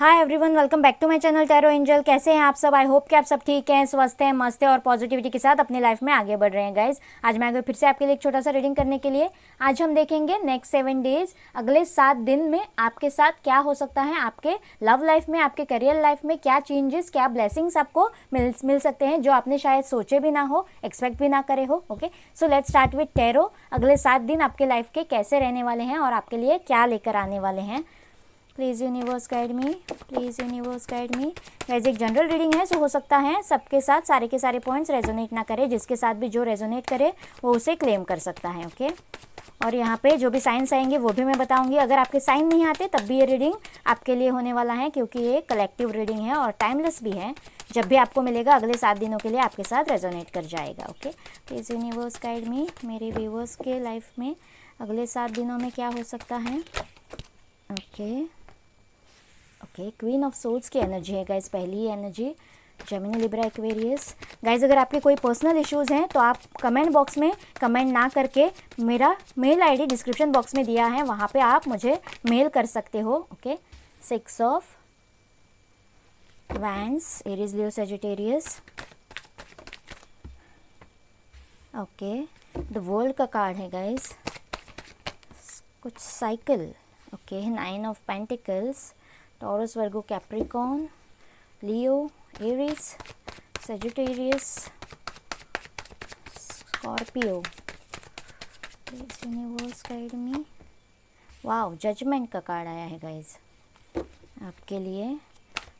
Hi everyone, welcome back to my channel tarot angel. कैसे हैं आप सब? आई होप कि आप सब ठीक हैं, स्वस्थ हैं, मस्त हैं और पॉजिटिविटी के साथ अपनी लाइफ में आगे बढ़ रहे हैं गाइज। आज मैं आ गई फिर से आपके लिए एक छोटा सा रीडिंग करने के लिए। आज हम देखेंगे नेक्स्ट 7 डेज, अगले 7 दिन में आपके साथ क्या हो सकता है, आपके लव लाइफ में, आपके करियर लाइफ में क्या चेंजेस, क्या ब्लेसिंग्स आपको मिल सकते हैं जो आपने शायद सोचे भी ना हो, एक्सपेक्ट भी ना करे हो। Okay, so let's start with tarot. अगले 7 दिन आपके लाइफ के कैसे रहने वाले हैं और आपके लिए क्या लेकर आने वाले हैं। Please universe guide me, please universe guide me. Guys एक जनरल रीडिंग है, सो हो सकता है सबके साथ सारे के सारे पॉइंट्स रेजोनेट ना करे, जिसके साथ भी जो रेजोनेट करे वो उसे क्लेम कर सकता है। ओके, और यहाँ पे जो भी साइंस आएंगे वो भी मैं बताऊंगी। अगर आपके साइन नहीं आते तब भी ये रीडिंग आपके लिए होने वाला है, क्योंकि ये कलेक्टिव रीडिंग है और टाइमलेस भी है। जब भी आपको मिलेगा अगले 7 दिनों के लिए आपके साथ रेजोनेट कर जाएगा। ओके, प्लीज़ यूनिवर्स गाइड मी। मेरे व्यूवर्स के लाइफ में अगले 7 दिनों में क्या हो सकता है। ओके, क्वीन ऑफ सोल्स की एनर्जी है गाइज, पहली energy. Gemini, Libra, Aquarius. Guys अगर आपके कोई पर्सनल इश्यूज़ हैं तो आप कमेंट बॉक्स में कमेंट ना करके मेरा मेल आईडी डिस्क्रिप्शन बॉक्स में दिया है, वहाँ पे आप मुझे मेल कर सकते हो। Okay, 6 of wands, Aries, Leo, Sagittarius. Okay, the world का कार्ड है गाइज, कुछ cycle. Okay, 9 of pentacles, Taurus, Virgo, Capricorn, Leo, Aries, Sagittarius, Scorpio. Please universe guide me. Wow, judgment का कार्ड आया है गाइज आपके लिए।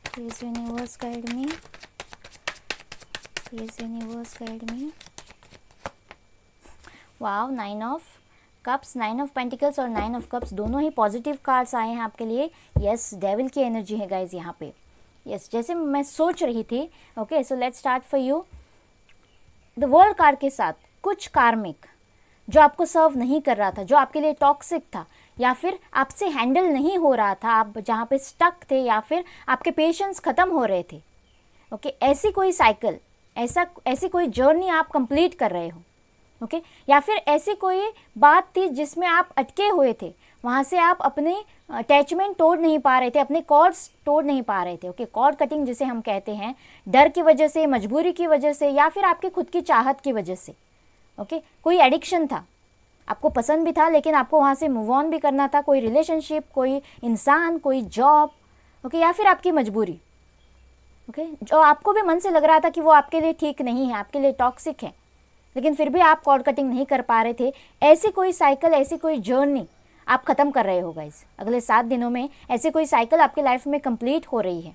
Please universe guide me, please universe guide me. Wow, 9 of cups, 9 of pentacles और 9 of cups दोनों ही positive cards आए हैं आपके लिए। यस, डेविल की एनर्जी है गाइज यहाँ पे। यस, जैसे मैं सोच रही थी। Okay, so let's start for you. The world card के साथ कुछ कार्मिक जो आपको सर्व नहीं कर रहा था, जो आपके लिए टॉक्सिक था या फिर आपसे हैंडल नहीं हो रहा था, आप जहाँ पे स्टक थे या फिर आपके पेशेंस ख़त्म हो रहे थे। ओके, ऐसी कोई साइकिल, ऐसी कोई जर्नी आप कंप्लीट कर रहे हो। ओके, या फिर ऐसी कोई बात थी जिसमें आप अटके हुए थे, वहाँ से आप अपने अटैचमेंट तोड़ नहीं पा रहे थे, अपने कॉर्ड्स तोड़ नहीं पा रहे थे। ओके, कॉर्ड कटिंग जिसे हम कहते हैं, डर की वजह से, मजबूरी की वजह से या फिर आपके खुद की चाहत की वजह से। ओके, कोई एडिक्शन था, आपको पसंद भी था लेकिन आपको वहाँ से मूव ऑन भी करना था, कोई रिलेशनशिप, कोई इंसान, कोई जॉब। ओके, या फिर आपकी मजबूरी। ओके, जो आपको भी मन से लग रहा था कि वो आपके लिए ठीक नहीं है, आपके लिए टॉक्सिक है, लेकिन फिर भी आप कॉर्ड कटिंग नहीं कर पा रहे थे। ऐसी कोई साइकिल, ऐसी कोई जर्नी आप ख़त्म कर रहे हो गाइस। अगले 7 दिनों में ऐसी कोई साइकिल आपके लाइफ में कंप्लीट हो रही है,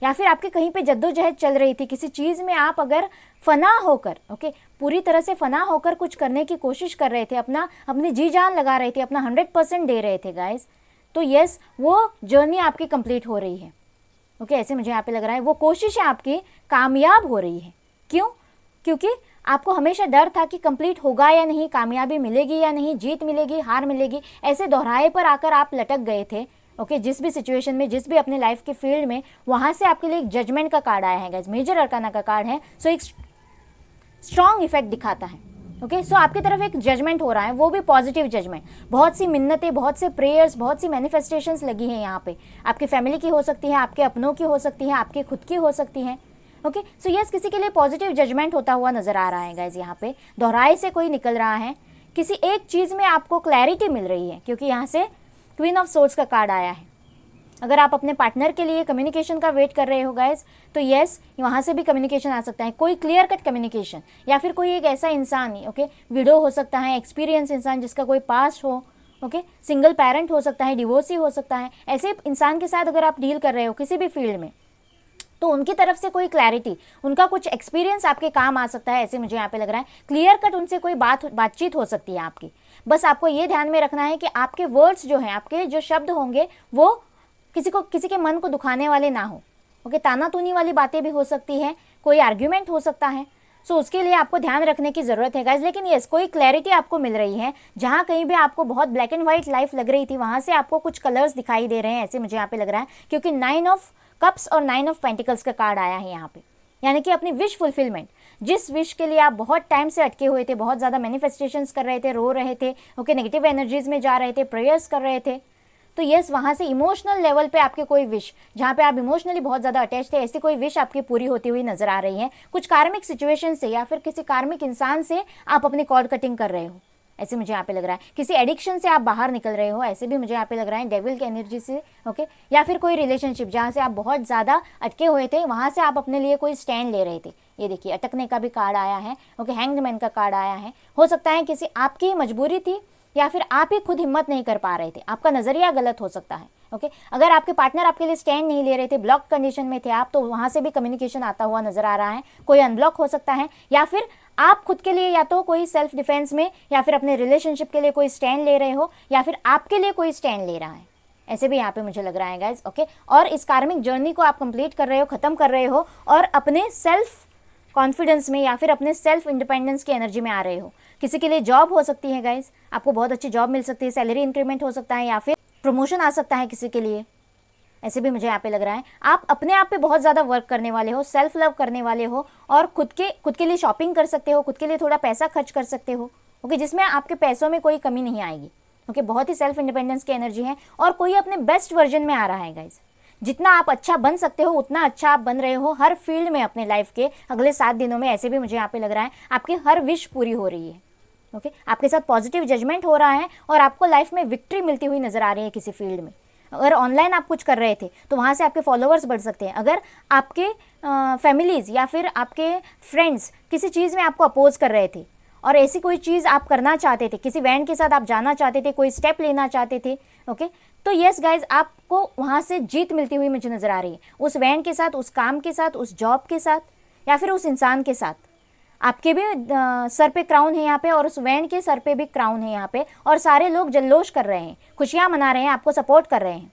या फिर आपके कहीं पे जद्दोजहद चल रही थी किसी चीज़ में, आप अगर फना होकर, ओके, पूरी तरह से फना होकर कुछ करने की कोशिश कर रहे थे, अपनी जी जान लगा रहे थे, अपना 100% दे रहे थे गाइस, तो यस, वो जर्नी आपकी कंप्लीट हो रही है। ओके, ऐसे मुझे यहाँ पे लग रहा है वो कोशिशें आपकी कामयाब हो रही है। क्यों? क्योंकि आपको हमेशा डर था कि कंप्लीट होगा या नहीं, कामयाबी मिलेगी या नहीं, जीत मिलेगी, हार मिलेगी, ऐसे दोहराए पर आकर आप लटक गए थे। ओके, जिस भी सिचुएशन में, जिस भी अपने लाइफ के फील्ड में, वहाँ से आपके लिए एक जजमेंट का कार्ड आया है गाइस, मेजर अरकाना का कार्ड है। सो एक स्ट्रॉन्ग इफेक्ट दिखाता है। ओके, सो आपकी तरफ एक जजमेंट हो रहा है, वो भी पॉजिटिव जजमेंट। बहुत सी मिन्नतें, बहुत से प्रेयर्स, बहुत सी मैनिफेस्टेशंस लगी हैं यहाँ पे। आपकी फैमिली की हो सकती है, आपके अपनों की हो सकती है, आपकी खुद की हो सकती है। ओके, सो यस, किसी के लिए पॉजिटिव जजमेंट होता हुआ नजर आ रहा है गाइज। यहाँ पे दोहराए से कोई निकल रहा है, किसी एक चीज़ में आपको क्लैरिटी मिल रही है, क्योंकि यहाँ से क्वीन ऑफ सोर्ड्स का कार्ड आया है। अगर आप अपने पार्टनर के लिए कम्युनिकेशन का वेट कर रहे हो गाइज, तो यस, वहाँ से भी कम्युनिकेशन आ सकता है, कोई क्लियर कट कम्युनिकेशन, या फिर कोई एक ऐसा इंसान, ओके, विडो हो सकता है, एक्सपीरियंस इंसान जिसका कोई पास्ट हो, ओके, सिंगल पेरेंट हो सकता है, डिवोर्सी हो सकता है। ऐसे इंसान के साथ अगर आप डील कर रहे हो किसी भी फील्ड में, तो उनकी तरफ से कोई क्लैरिटी, उनका कुछ एक्सपीरियंस आपके काम आ सकता है, ऐसे मुझे यहाँ पे लग रहा है। क्लियर कट उनसे कोई बातचीत हो सकती है आपकी। बस आपको ये ध्यान में रखना है कि आपके वर्ड्स जो हैं, आपके जो शब्द होंगे, वो किसी के मन को दुखाने वाले ना हो। ओके, तानातूनी वाली बातें भी हो सकती है, कोई आर्ग्यूमेंट हो सकता है। सो उसके लिए आपको ध्यान रखने की ज़रूरत है गाइज। लेकिन यस, कोई क्लैरिटी आपको मिल रही है, जहाँ कहीं भी आपको बहुत ब्लैक एंड व्हाइट लाइफ लग रही थी, वहाँ से आपको कुछ कलर्स दिखाई दे रहे हैं, ऐसे मुझे यहाँ पे लग रहा है, क्योंकि 9 ऑफ कप्स और 9 ऑफ पेंटिकल्स का कार्ड आया है यहाँ पे। यानी कि अपनी विश फुलफिलमेंट, जिस विश के लिए आप बहुत टाइम से अटके हुए थे, बहुत ज़्यादा मैनिफेस्टेशंस कर रहे थे, रो रहे थे, ओके, नेगेटिव एनर्जीज में जा रहे थे, प्रेयर्स कर रहे थे, तो यस वहाँ से इमोशनल लेवल पे आपके कोई विश, जहाँ पे आप इमोशनली बहुत ज़्यादा अटैच थे, ऐसी कोई विश आपकी पूरी होती हुई नजर आ रही है। कुछ कार्मिक सिचुएशन से या फिर किसी कार्मिक इंसान से आप अपनी कॉर्ड कटिंग कर रहे हो, ऐसे मुझे यहाँ पे लग रहा है। किसी एडिक्शन से आप बाहर निकल रहे हो, ऐसे भी मुझे यहाँ पे लग रहा है डेविल की एनर्जी से, ओके। या फिर कोई रिलेशनशिप जहाँ से आप बहुत ज़्यादा अटके हुए थे, वहाँ से आप अपने लिए कोई स्टैंड ले रहे थे। ये देखिए अटकने का भी कार्ड आया है, ओके, हैंग्ड मैन का कार्ड आया है। हो सकता है किसी आपकी मजबूरी थी या फिर आप ही खुद हिम्मत नहीं कर पा रहे थे, आपका नज़रिया गलत हो सकता है, ओके। अगर आपके पार्टनर आपके लिए स्टैंड नहीं ले रहे थे, ब्लॉक कंडीशन में थे आप, तो वहाँ से भी कम्युनिकेशन आता हुआ नजर आ रहा है। कोई अनब्लॉक हो सकता है, या फिर आप खुद के लिए या तो कोई सेल्फ डिफेंस में या फिर अपने रिलेशनशिप के लिए कोई स्टैंड ले रहे हो, या फिर आपके लिए कोई स्टैंड ले रहा है, ऐसे भी यहाँ पे मुझे लग रहा है गाइज, ओके। और इस कार्मिक जर्नी को आप कंप्लीट कर रहे हो, खत्म कर रहे हो, और अपने सेल्फ कॉन्फिडेंस में या फिर अपने सेल्फ इंडिपेंडेंस की एनर्जी में आ रहे हो। किसी के लिए जॉब हो सकती है गाइज, आपको बहुत अच्छी जॉब मिल सकती है, सैलरी इंक्रीमेंट हो सकता है, या फिर प्रमोशन आ सकता है किसी के लिए, ऐसे भी मुझे यहाँ पे लग रहा है। आप अपने आप पे बहुत ज़्यादा वर्क करने वाले हो, सेल्फ लव करने वाले हो, और खुद के लिए शॉपिंग कर सकते हो, खुद के लिए थोड़ा पैसा खर्च कर सकते हो, ओके, जिसमें आपके पैसों में कोई कमी नहीं आएगी, ओके। बहुत ही सेल्फ इंडिपेंडेंस की एनर्जी है, और कोई अपने बेस्ट वर्जन में आ रहा है गाइज। जितना आप अच्छा बन सकते हो उतना अच्छा आप बन रहे हो हर फील्ड में अपने लाइफ के अगले 7 दिनों में, ऐसे भी मुझे यहाँ पे लग रहा है। आपकी हर विश पूरी हो रही है, ओके। आपके साथ पॉजिटिव जजमेंट हो रहा है, और आपको लाइफ में विक्ट्री मिलती हुई नजर आ रही है किसी फील्ड में। अगर ऑनलाइन आप कुछ कर रहे थे तो वहाँ से आपके फॉलोअर्स बढ़ सकते हैं। अगर आपके फैमिलीज़ या फिर आपके फ्रेंड्स किसी चीज़ में आपको अपोज कर रहे थे, और ऐसी कोई चीज़ आप करना चाहते थे, किसी वैन के साथ आप जाना चाहते थे, कोई स्टेप लेना चाहते थे, ओके, तो यस गाइज आपको वहाँ से जीत मिलती हुई मुझे नज़र आ रही है। उस वैन के साथ, उस काम के साथ, उस जॉब के साथ, या फिर उस इंसान के साथ। आपके भी सर पे क्राउन है यहाँ पे, और उस वैन के सर पे भी क्राउन है यहाँ पे, और सारे लोग जल्लोश कर रहे हैं, खुशियाँ मना रहे हैं, आपको सपोर्ट कर रहे हैं,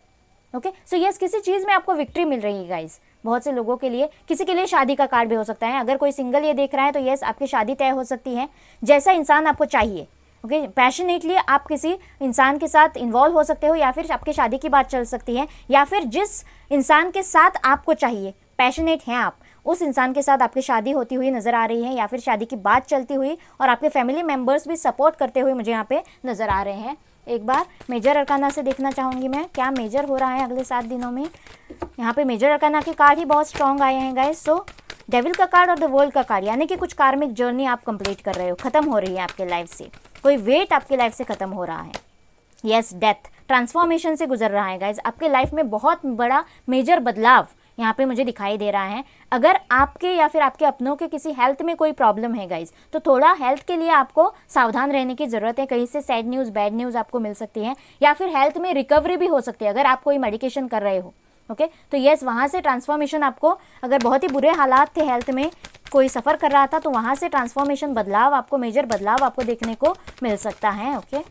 ओके। सो यस किसी चीज़ में आपको विक्ट्री मिल रही है गाइज। बहुत से लोगों के लिए, किसी के लिए शादी का कार्ड भी हो सकता है। अगर कोई सिंगल ये देख रहा है तो यस आपकी शादी तय हो सकती है, जैसा इंसान आपको चाहिए, ओके। पैशनेटली आप किसी इंसान के साथ इन्वॉल्व हो सकते हो, या फिर आपकी शादी की बात चल सकती है, या फिर जिस इंसान के साथ आपको चाहिए, पैशनेट हैं आप, उस इंसान के साथ आपकी शादी होती हुई नज़र आ रही है, या फिर शादी की बात चलती हुई, और आपके फैमिली मेम्बर्स भी सपोर्ट करते हुए मुझे यहाँ पे नज़र आ रहे हैं। एक बार मेजर अरकाना से देखना चाहूँगी मैं, क्या मेजर हो रहा है अगले 7 दिनों में। यहाँ पे मेजर अरकाना के कार्ड ही बहुत स्ट्रॉन्ग आए हैं गाइस। सो डेविल का कार्ड और द वर्ल्ड का कार्ड, यानी कि कुछ कार्मिक जर्नी आप कंप्लीट कर रहे हो, खत्म हो रही है आपके लाइफ से, कोई वेट आपके लाइफ से खत्म हो रहा है। यस डेथ, ट्रांसफॉर्मेशन से गुजर रहा है गाइज। आपके लाइफ में बहुत बड़ा मेजर बदलाव यहाँ पे मुझे दिखाई दे रहा है। अगर आपके या फिर आपके अपनों के किसी हेल्थ में कोई प्रॉब्लम है गाइज, तो थोड़ा हेल्थ के लिए आपको सावधान रहने की ज़रूरत है। कहीं से सैड न्यूज़, बैड न्यूज़ आपको मिल सकती है, या फिर हेल्थ में रिकवरी भी हो सकती है अगर आप कोई मेडिकेशन कर रहे हो, ओके। तो यस वहाँ से ट्रांसफॉर्मेशन आपको, अगर बहुत ही बुरे हालात थे हेल्थ में, कोई सफ़र कर रहा था, तो वहाँ से ट्रांसफॉर्मेशन बदलाव आपको, मेजर बदलाव आपको देखने को मिल सकता है, ओके।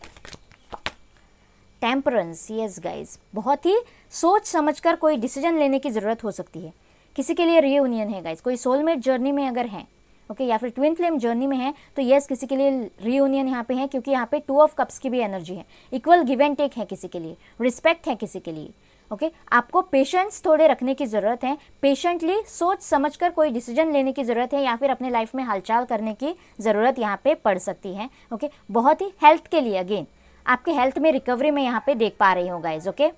टेम्परेंस, यस गाइज, बहुत ही सोच समझकर कोई डिसीजन लेने की ज़रूरत हो सकती है। किसी के लिए रीयूनियन है गाइज, कोई सोलमेट जर्नी में अगर है, ओके, या फिर ट्विन फ्लेम जर्नी में है, तो यस किसी के लिए रीयूनियन यहाँ पे है, क्योंकि यहाँ पे 2 ऑफ कप्स की भी एनर्जी है। इक्वल गिव एंड टेक है किसी के लिए, रिस्पेक्ट है किसी के लिए, ओके। आपको पेशेंस थोड़े रखने की ज़रूरत है, पेशेंटली सोच समझकर कोई डिसीजन लेने की ज़रूरत है, या फिर अपने लाइफ में हालचाल करने की ज़रूरत यहाँ पे पड़ सकती है, ओके। बहुत ही हेल्थ के लिए, अगेन आपके हेल्थ में रिकवरी में यहाँ पे देख पा रही हूँ गाइज, ओके।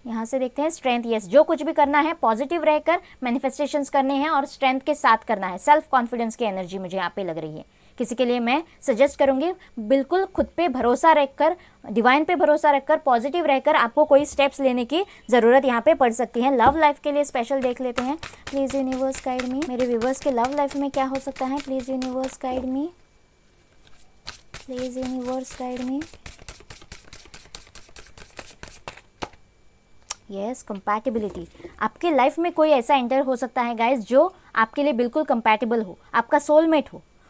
यहाँ से देखते हैं स्ट्रेंथ, यस, जो कुछ भी करना है पॉजिटिव रहकर मैनिफेस्टेशंस करने हैं और स्ट्रेंथ के साथ करना है। सेल्फ कॉन्फिडेंस की एनर्जी मुझे यहाँ पे लग रही है। किसी के लिए मैं सजेस्ट करूँगी बिल्कुल खुद पे भरोसा रखकर, डिवाइन पे भरोसा रखकर, पॉजिटिव रहकर आपको कोई स्टेप्स लेने की ज़रूरत यहाँ पे पड़ सकती है। लव लाइफ के लिए स्पेशल देख लेते हैं। प्लीज़ यूनिवर्स गाइड मी, मेरे व्यूवर्स के लव लाइफ में क्या हो सकता है। Please universe guide me, please universe guide me. Yes, compatibility, आपके लाइफ में कोई ऐसा एंटर हो सकता है गाइज जो आपके लिए बिल्कुल कंपैटिबल हो, आपका सोलमेट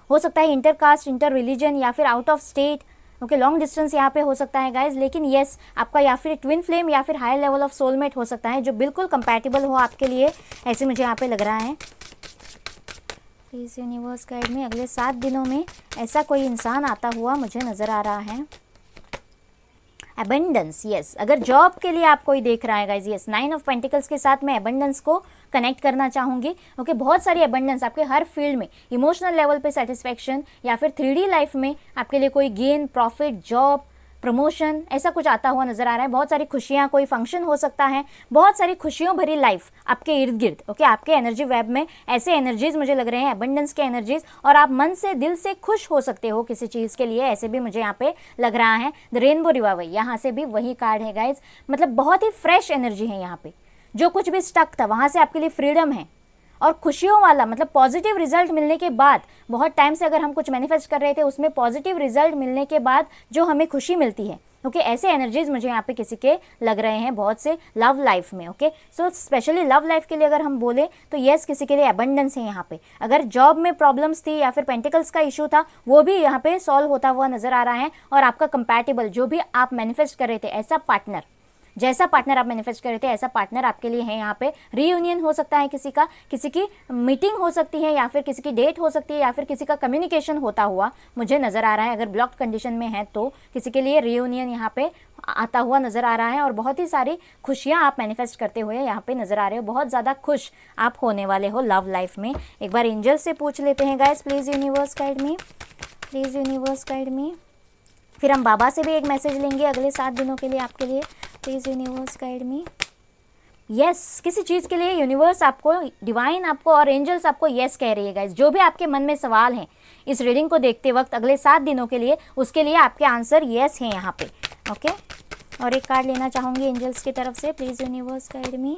हो सकता है इंटर कास्ट, इंटर रिलीजन, या फिर out of state, okay, long distance यहाँ पे हो सकता है गाइज। लेकिन यस आपका या फिर ट्विन फ्लेम या फिर हाई लेवल ऑफ सोलमेट हो सकता है जो बिल्कुल कंपैटिबल हो आपके लिए, ऐसे मुझे यहाँ पे लग रहा है। प्लीज़ यूनिवर्स गाइड में अगले 7 दिनों में ऐसा कोई इंसान आता हुआ मुझे नज़र आ रहा है। एबंडेंस, यस, अगर जॉब के लिए आप कोई देख रहा है गाइज, यस, 9 ऑफ पेंटिकल्स के साथ मैं एबंडेंस को कनेक्ट करना चाहूँगी, ओके। बहुत सारी एबंडेंस आपके हर फील्ड में, इमोशनल लेवल पे सेटिस्फैक्शन, या फिर 3D लाइफ में आपके लिए कोई गेन, प्रॉफिट, जॉब, प्रमोशन, ऐसा कुछ आता हुआ नजर आ रहा है। बहुत सारी खुशियाँ, कोई फंक्शन हो सकता है, बहुत सारी खुशियों भरी लाइफ आपके इर्द गिर्द। ओके, आपके एनर्जी वेब में ऐसे एनर्जीज मुझे लग रहे हैं, अबंडेंस के एनर्जीज, और आप मन से दिल से खुश हो सकते हो किसी चीज़ के लिए, ऐसे भी मुझे यहाँ पे लग रहा है। द रेनबो रिवाइवल, यहाँ से भी वही कार्ड है गाइज, मतलब बहुत ही फ्रेश एनर्जी है यहाँ पे। जो कुछ भी स्टक था वहाँ से आपके लिए फ्रीडम है, और खुशियों वाला मतलब पॉजिटिव रिजल्ट मिलने के बाद, बहुत टाइम से अगर हम कुछ मैनिफेस्ट कर रहे थे उसमें पॉजिटिव रिजल्ट मिलने के बाद जो हमें खुशी मिलती है। ओके, ऐसे एनर्जीज मुझे यहाँ पे किसी के लग रहे हैं बहुत से लव लाइफ में। Okay, so specially love life के लिए अगर हम बोले तो यस, किसी के लिए अबंडेंस है यहाँ पे। अगर जॉब में प्रॉब्लम्स थी या फिर पेंटिकल्स का इशू था, वो भी यहाँ पे सॉल्व होता हुआ नजर आ रहा है, और आपका कंपैटिबल जो भी आप मैनिफेस्ट कर रहे थे, ऐसा पार्टनर, जैसा पार्टनर आप मैनिफेस्ट कर रहे थे ऐसा पार्टनर आपके लिए है यहाँ पे। रीयूनियन हो सकता है किसी का, किसी की मीटिंग हो सकती है, या फिर किसी की डेट हो सकती है, या फिर किसी का कम्युनिकेशन होता हुआ मुझे नज़र आ रहा है। अगर ब्लॉक्ड कंडीशन में है तो किसी के लिए रीयूनियन यहाँ पे आता हुआ नज़र आ रहा है, और बहुत ही सारी खुशियाँ आप मैनिफेस्ट करते हुए यहाँ पे नज़र आ रहे हो। बहुत ज़्यादा खुश आप होने वाले हो लव लाइफ में। एक बार एंजल से पूछ लेते हैं guys, please universe guide me, please universe guide मी। फिर हम बाबा से भी एक मैसेज लेंगे अगले 7 दिनों के लिए आपके लिए। Please universe guide me. Yes, किसी चीज़ के लिए यूनिवर्स आपको, डिवाइन आपको और एंजल्स आपको यस कह रही है गाइज। जो भी आपके मन में सवाल हैं इस रीडिंग को देखते वक्त अगले 7 दिनों के लिए, उसके लिए आपके आंसर यस हैं यहाँ पे। ओके, और एक कार्ड लेना चाहूँगी एंजल्स की तरफ से। Please universe guide me.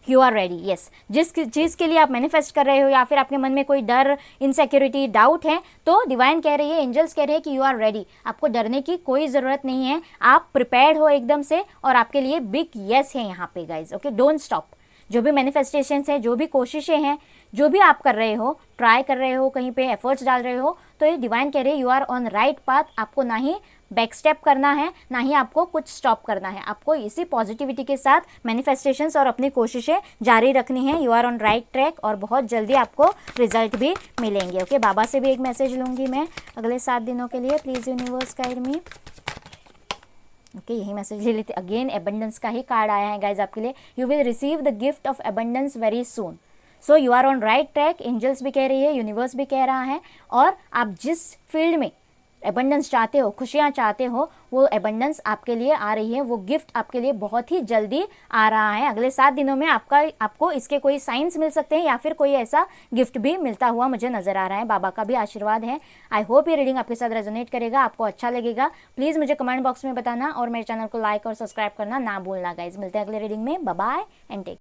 You are ready. Yes, जिस चीज़ के लिए आप मैनिफेस्ट कर रहे हो या फिर आपके मन में कोई डर, इनसिक्योरिटी, डाउट है, तो डिवाइन कह रही है, एंजल्स कह रहे हैं कि यू आर रेडी। आपको डरने की कोई ज़रूरत नहीं है, आप प्रिपेयर्ड हो एकदम से, और आपके लिए बिग यस है यहाँ पे गाइज। Okay, don't stop. जो भी मैनिफेस्टेशंस हैं, जो भी कोशिशें हैं, जो भी आप कर रहे हो, ट्राई कर रहे हो, कहीं पे एफर्ट्स डाल रहे हो, तो ये डिवाइन कह रही है you are on right path. आपको ना ही बैक स्टेप करना है, ना ही आपको कुछ स्टॉप करना है। आपको इसी पॉजिटिविटी के साथ मैनिफेस्टेशंस और अपनी कोशिशें जारी रखनी है। You are on right track, और बहुत जल्दी आपको रिजल्ट भी मिलेंगे। ओके, बाबा से भी एक मैसेज लूँगी मैं अगले 7 दिनों के लिए। Please universe guide me. Okay, यही मैसेज ले लेते। अगेन एबंडेंस का ही कार्ड आया है गाइज आपके लिए। You will receive the gift of abundance very soon. So you are on right track. Angels भी कह रही है, यूनिवर्स भी कह रहा है, और आप जिस फील्ड में एबंडेंस चाहते हो, खुशियाँ चाहते हो, वो एबंडेंस आपके लिए आ रही है। वो गिफ्ट आपके लिए बहुत ही जल्दी आ रहा है। अगले 7 दिनों में आपको इसके कोई साइंस मिल सकते हैं, या फिर कोई ऐसा गिफ्ट भी मिलता हुआ मुझे नजर आ रहा है। बाबा का भी आशीर्वाद है। आई होप ये रीडिंग आपके साथ रेजोनेट करेगा, आपको अच्छा लगेगा। प्लीज़ मुझे कमेंट बॉक्स में बताना, और मेरे चैनल को लाइक और सब्सक्राइब करना ना भूलना गाइज। मिलते हैं अगले रीडिंग में। Bye bye and take.